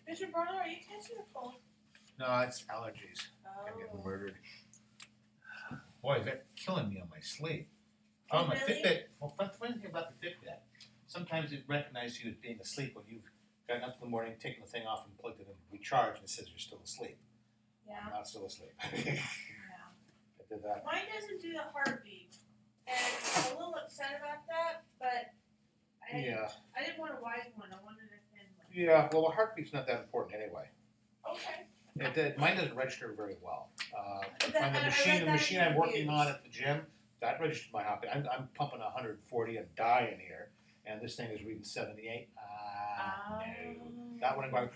Mr. Barlow, are you catching a cold? no, it's allergies. I'm getting murdered. Boy, is that killing me on my sleep. Oh, my Really? Fitbit. Well, that's one thing about the Fitbit. Sometimes it recognizes you as being asleep when you've gotten up in the morning, taken the thing off and plugged it in, recharged, and it says you're still asleep. Yeah. I'm not still asleep. I Yeah. did that. Mine doesn't do the heartbeat, and I'm a little upset about that. But I didn't want a wide one. I wanted a thin one. Yeah, well, the heartbeat's not that important anyway. Okay. Mine doesn't register very well. But that- On the I read machine that I'm in working on reviews. at the gym, that registers my heartbeat. I'm pumping 140 and dying here, and this thing is reading 78. No. That one I'm going,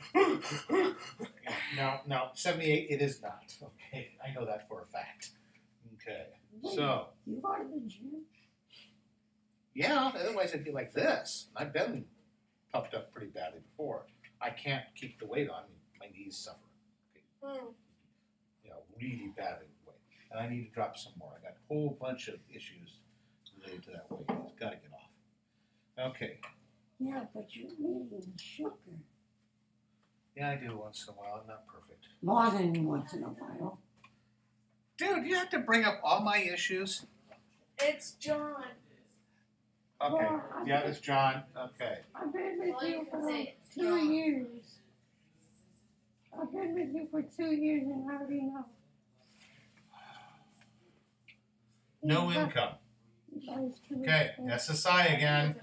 no, 78 it is not. Okay, I know that for a fact. Okay, so, You go to the gym? yeah, otherwise it'd be like this. I've been puffed up pretty badly before. I can't keep the weight on. My knees suffer. You know, really badly with weight. And I need to drop some more. I got a whole bunch of issues related to that weight. It's got to get off. Okay. Yeah, but you're eating sugar. Yeah, I do once in a while. I'm not perfect. More than once in a while. Dude, you have to bring up all my issues? It's John. Okay. Well, Yeah, it's John. Okay. I've been with Well, you you can for say it's 2 John. years. I've been with you for 2 years and I already know. No You income. guys- you guys too Okay, expensive. SSI again.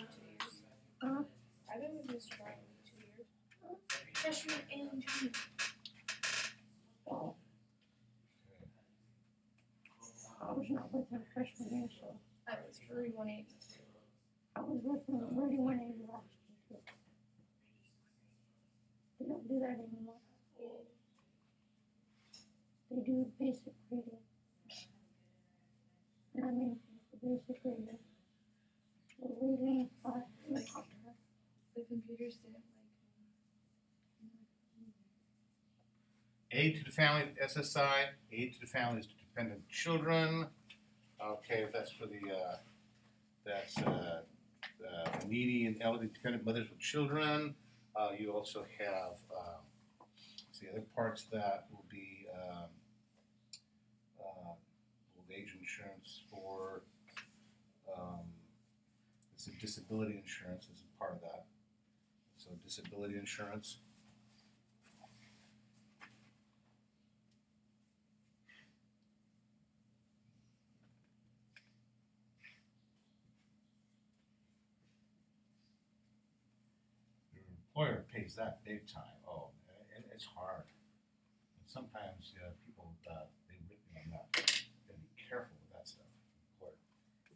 Huh? I've been with Mr. Barlow for 2 years. Freshman and junior. Oh. I was not with him freshman year, so I was for 180. I was with him already when he last year. They don't do that anymore. They do basic reading. And I mean, basic reading. So reading, The computers didn't like Aid to the family, SSI. Aid to the families to dependent children. Okay, that's for the needy and elderly dependent mothers with children. You also have the other parts that will be old age insurance for it's a disability insurance is a part of that. So disability insurance. Your employer pays that big time. Oh, and it's hard. sometimes people they really not gonna be careful with that stuff. Or,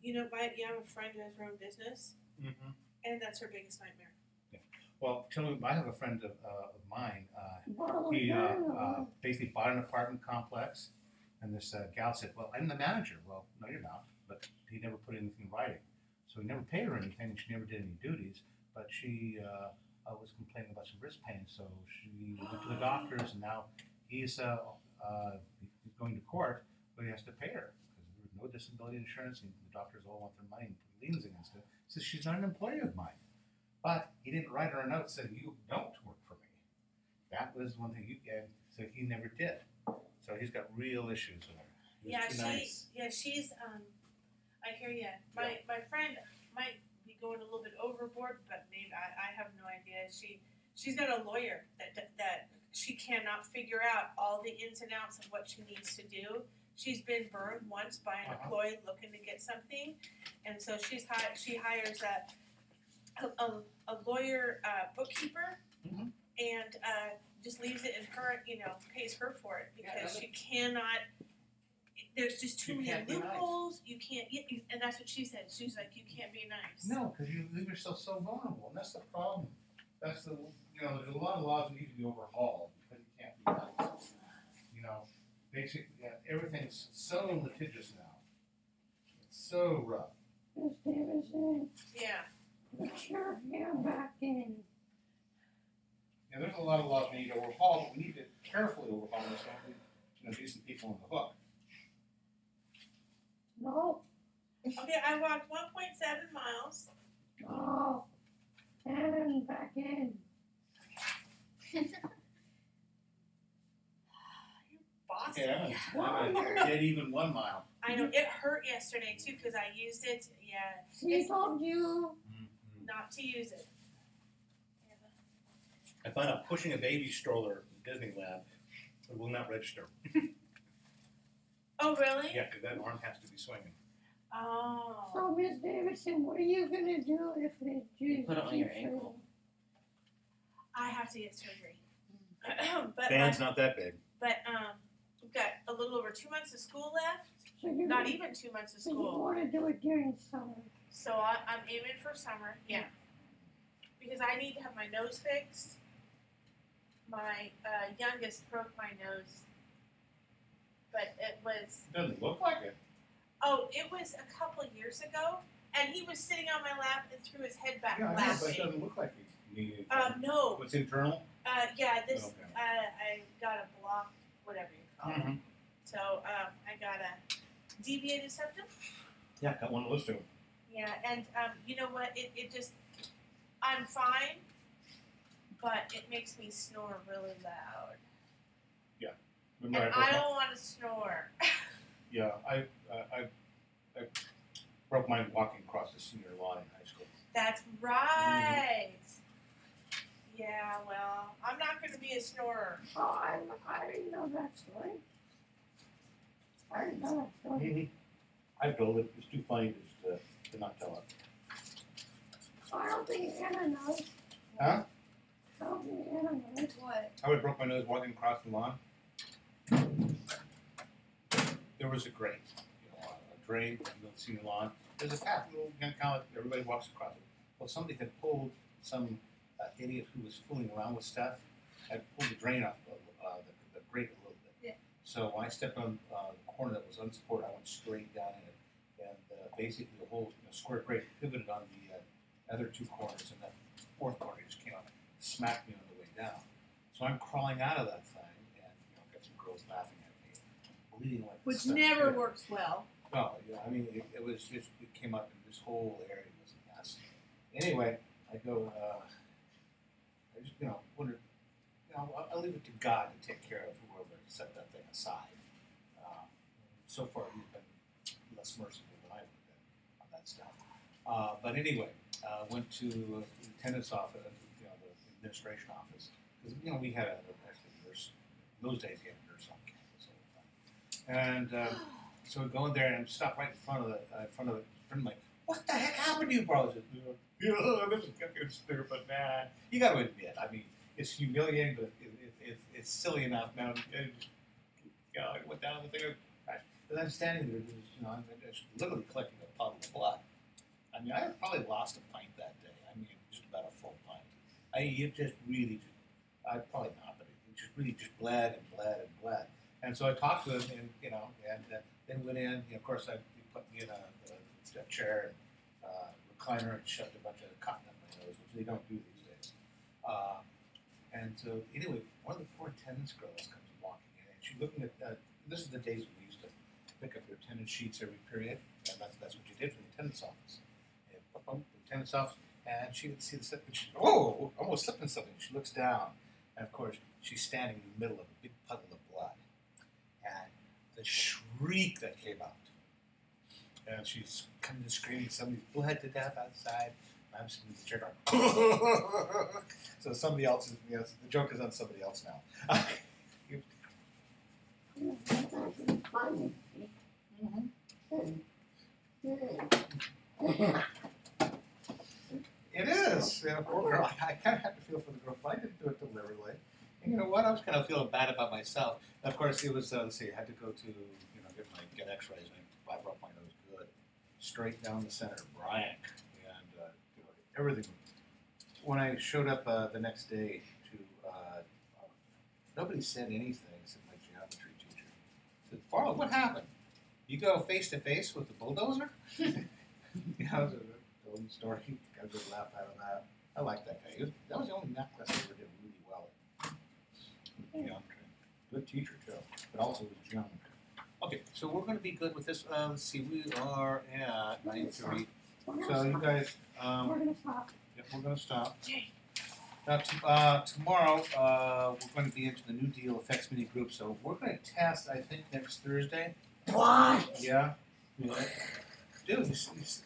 You know, I have a friend who has her own business, mm-hmm. and that's her biggest nightmare. Well, I have a friend of mine. Well, He yeah. basically bought an apartment complex, and this gal said, "Well, I'm the manager." Well, no, you're not. But he never put anything in writing, so he never paid her anything, and she never did any duties. But she was complaining about some wrist pain, so she went to the doctors, and now he's going to court, but he has to pay her because there was no disability insurance, and the doctors all want their money and put liens against it. He says she's not an employee of mine. But he didn't write her a note saying, "You don't work for me." That was one thing so he never did. So he's got real issues with her. He was too nice. She's I hear you. My friend might be going a little bit overboard, but maybe I have no idea. She's got a lawyer that she cannot figure out all the ins and outs of what she needs to do. She's been burned once by an employee looking to get something, and so she hires a lawyer bookkeeper, Mhm. and just leaves it in her, pays her for it because she cannot. There's just too You many can't be nice. loopholes. You can't, and that's what she said. She's like, you can't be nice. No, because you leave yourself so vulnerable, and that's the problem. That's there's a lot of laws that need to be overhauled because you can't be nice. Basically, everything's so litigious now. It's so rough. Miss Davidson, Yeah. put your hand back in. Yeah, there's a lot of laws we need to overhaul, but we need to carefully overhaul them so we decent people on the hook. No, Okay, I walked 1.7 miles. no. And back in. Boss. Yeah, I'm dead even 1 mile. I know it hurt yesterday too because I used it. Yeah, She told you. not to use it. I found out pushing a baby stroller in Disneyland it will not register. Oh really? Yeah, because that arm has to be swinging. Oh. So, Miss Davidson, what are you gonna do if it just Put it on your keeps ankle. hurting? I have to get surgery. but Band's not that big. we've got a little over 2 months of school left. So you Not even 2 months of So you school. want to do it during summer? So I'm aiming for summer. Yeah. Because I need to have my nose fixed. My youngest broke my nose, but it was. It doesn't look like it. Oh, it was a couple of years ago, and he was sitting on my lap and threw his head back Yeah, I know, but it laughing. doesn't look like it. No. What's internal? Yeah, this. Okay. I got a block, whatever you call it. Mhm. So I got a deviated septum. Yeah, got one of those too. Yeah, and you know what? It just. I'm fine, but it makes me snore really loud. Remember And I I broke don't want to snore. Yeah, I broke mine walking across the senior lawn in high school. That's right. Yeah, well, I'm not going to be a snorer. Oh, I didn't know that story. I didn't know that story. I told it. It's too funny to not tell it. I don't think Anna knows. Huh? I don't think Anna knows. What? I would have broke my nose walking across the lawn. There was a grate, a drain on the senior lawn. There's a path, little kind of everybody walks across it. Well, somebody had pulled some idiot who was fooling around with stuff, had pulled the drain off the grate a little bit. Yeah. So when I stepped on the corner that was unsupported, I went straight down in it, and basically the whole square grate pivoted on the other two corners, and that fourth corner just came up and smacked me on the way down. So I'm crawling out of that thing, and got some girls laughing at me, bleeding like Which stuff. never works well. No, yeah, I mean it was just it came up, and this whole area was a mess. Anyway, I go. I just wondered. I'll leave it to God to take care of whoever set that thing aside. So far, he's been less merciful than I would have been on that stuff. But anyway, went to the attendance office, the administration office, because we had a nurse. In those days, you had a nurse on campus all the time. And so we go in there and I'm stopped right in front of the like, what the heck happened to you, bro? I said, this is fucking stupid, man. You got to admit, I mean, it's humiliating, but it's silly enough now. I went down the thing. And I'm standing there, I'm just literally collecting a puddle of blood. I mean, I probably lost a pint that day. I mean, just about a full pint. I probably not, but it just really just bled and bled and bled. And so I talked to him, and then went in. Of course, he put me in a chair and recliner and shoved a bunch of cotton up my nose, which they don't do these days. And so anyway, one of the four attendance girls comes walking in, and she's looking at. This is the days when we used to pick up your attendance sheets every period, and that's what you did for the attendance office. And the attendance office, and she would see the slip, and she, oh, almost slipping something. She looks down, and of course, she's standing in the middle of a big puddle of blood. And the shriek that came out, and she's coming and screaming, somebody's bled to death outside. I'm sitting in the chair going, so somebody else is, the joke is on somebody else now. That's actually funny. It is. Poor girl. I kind of have to feel for the girl, but I didn't do it deliberately. And you know what? I was kind of feeling bad about myself. And of course, it was, let's see, I had to go to, get x-rays, and I brought my nose good. Straight down the center, blank. And everything. When I showed up the next day to, nobody said anything except my geometry teacher. I said, Farlow, what happened? You go face to face with the bulldozer? It was a golden story. Got a good laugh out of that. I like that guy. That was the only math class I ever did really well at. Geometry. Good teacher, too. But also was geometry. Okay, so we're going to be good with this. Let's see, we are at 9:30. So you guys, We're gonna stop. yep, we're going to stop. Now, tomorrow, we're going to be into the New Deal Effects Mini Group. So we're going to test, I think, next Thursday. What? Yeah. Dude, you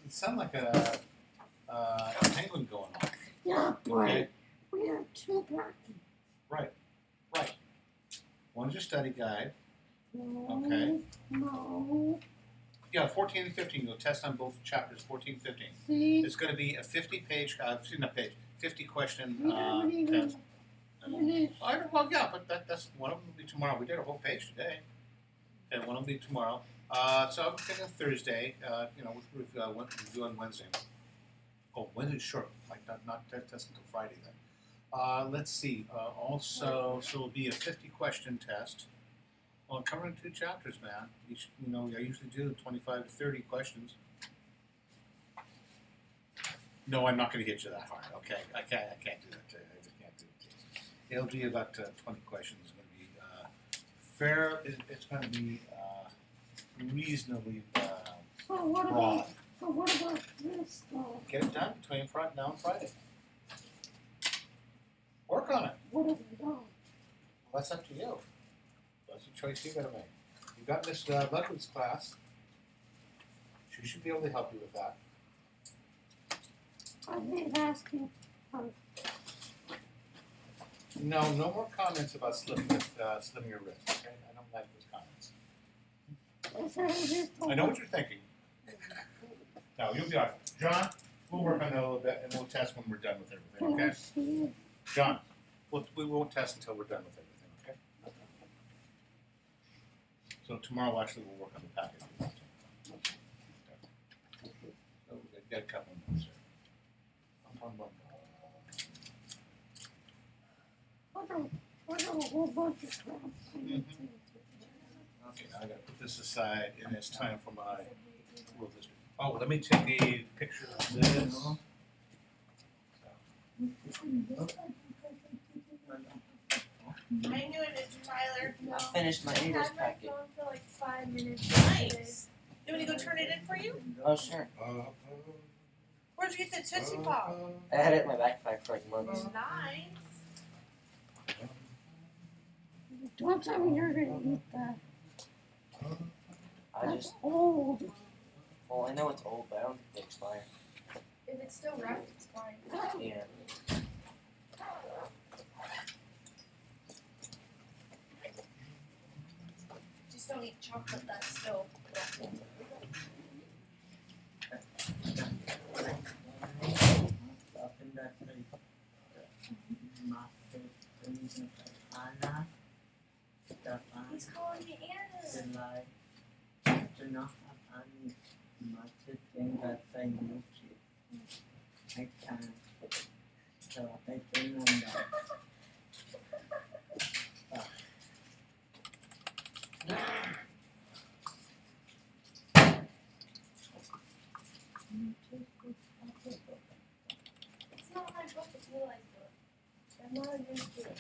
sound like a penguin going on. Yeah, Okay. we have two practices. Right. One's your study guide. No, Okay. no. Yeah, 14 and 15. You'll test on both chapters, 14 and 15. See? It's going to be a 50 question We haven't even test. finished. Well, yeah, but that's one of them will be tomorrow. We did a whole page today. And one will be tomorrow. So I'm thinking Thursday. We'll do on Wednesday. Oh, Wednesday's short. Like not test until Friday then. Let's see. Also, so it'll be a 50-question test. Well, I'm covering 2 chapters, man. I usually do 25 to 30 questions. No, I'm not going to get you that hard. Okay, I can't do that to you. I just can't do it to you. It'll be about 20 questions. It's going to be fair. It's going to be reasonably So what broad. about, so what about this though? Get it done between now and Friday. Work on it. What have we done? Well, that's up to you. That's a choice you got to make. You got Miss Ludwig's class. She should be able to help you with that. I hate asking her. No more comments about slipping your wrist. Okay, I don't like those comments. I know what you're thinking. No, you'll be all right. John, we'll work on that a little bit, and we'll test when we're done with everything. Okay, John, we won't test until we're done with everything. Okay. So tomorrow, actually, we'll work on the package. So we've got a couple of minutes here. I got a whole bunch of crap. Okay, now I gotta put this aside, and it's time for my world history. Oh, let me take a picture of this. How you doing, Mr. Tyler? I finished my English Had my packet. phone for like 5 minutes. Nice. You want me to go turn it in for you? Oh, sure. Where'd you get the Tootsie Pop? I had it in my backpack for like months. Nice. Don't tell me you're gonna eat that. I That's just, old. well, I know it's old, but I don't think they expire. If it's still wrapped, it's fine. Yeah. Just don't eat chocolate that's still wrapped. Anna. the life. I do not have any marketing that I need to. I can't. So I can remember. It's not my book, it's Eli's book. I'm not against it.